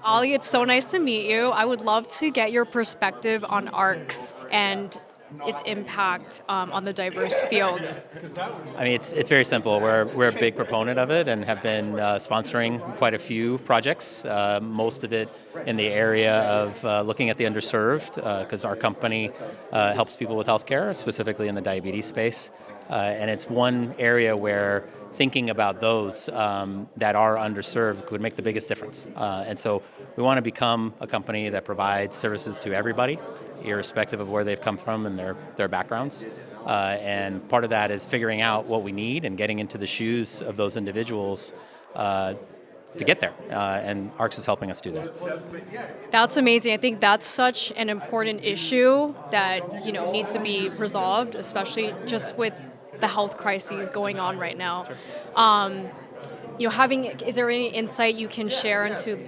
Ali, it's so nice to meet you. I would love to get your perspective on ARCs and its impact on the diverse fields. I mean, it's very simple. We're a big proponent of it and have been sponsoring quite a few projects. Most of it in the area of looking at the underserved, because our company helps people with healthcare, specifically in the diabetes space. And it's one area where thinking about those that are underserved would make the biggest difference. And so we want to become a company that provides services to everybody, irrespective of where they've come from and their backgrounds. And part of that is figuring out what we need and getting into the shoes of those individuals to get there. And ARCS is helping us do that. That's amazing. I think that's such an important issue that needs to be resolved, especially just with the health crises going on right now. Is there any insight you can share into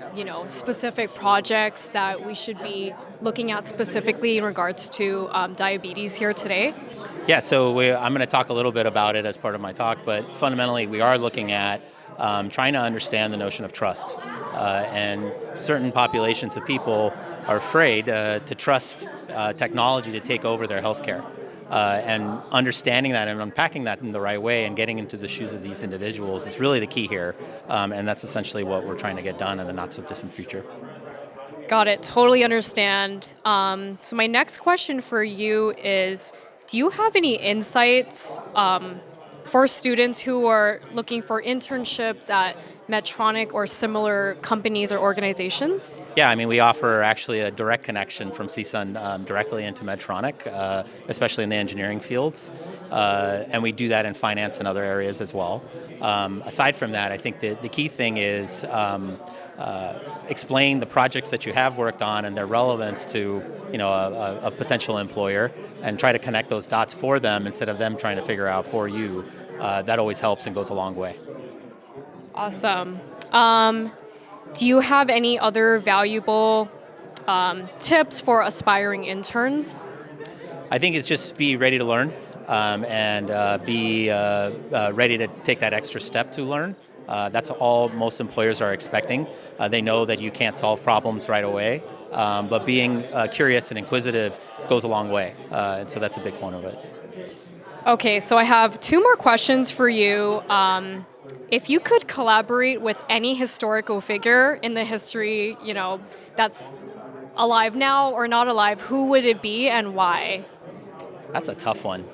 specific projects that we should be looking at specifically in regards to diabetes here today? Yeah, so I'm going to talk a little bit about it as part of my talk, but fundamentally we are looking at trying to understand the notion of trust. And certain populations of people are afraid to trust technology to take over their healthcare. And understanding that and unpacking that in the right way and getting into the shoes of these individuals is really the key here. And that's essentially what we're trying to get done in the not-so-distant future. Got it. Totally understand. So my next question for you is, do you have any insights for students who are looking for internships at Medtronic or similar companies or organizations? Yeah, I mean, we offer actually a direct connection from CSUN directly into Medtronic, especially in the engineering fields. And we do that in finance and other areas as well. Aside from that, I think the key thing is explain the projects that you have worked on and their relevance to a potential employer, and try to connect those dots for them instead of them trying to figure out for you. That always helps and goes a long way. Awesome. Do you have any other valuable tips for aspiring interns? I think it's just be ready to learn and be ready to take that extra step to learn. That's all most employers are expecting. They know that you can't solve problems right away, but being curious and inquisitive goes a long way. And so that's a big point of it. Okay, so I have two more questions for you. If you could collaborate with any historical figure in the history, that's alive now or not alive, who would it be and why? That's a tough one.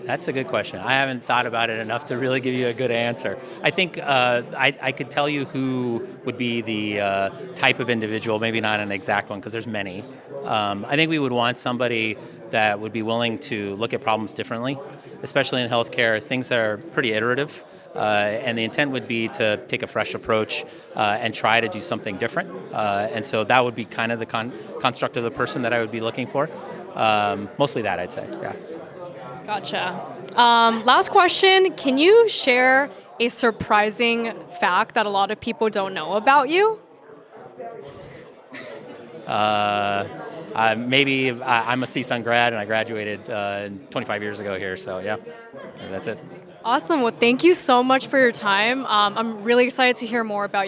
That's a good question. I haven't thought about it enough to really give you a good answer. I think I could tell you who would be the type of individual, maybe not an exact one because there's many. I think we would want somebody that would be willing to look at problems differently, especially in healthcare. Things are pretty iterative, and the intent would be to take a fresh approach and try to do something different. And so that would be kind of the construct of the person that I would be looking for. Mostly that, I'd say, yeah. Gotcha. Last question. Can you share a surprising fact that a lot of people don't know about you? Maybe I'm a CSUN grad and I graduated 25 years ago here, so yeah, that's it. Awesome. Well, thank you so much for your time. I'm really excited to hear more about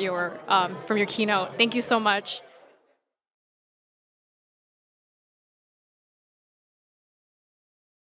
from your keynote. Thank you so much.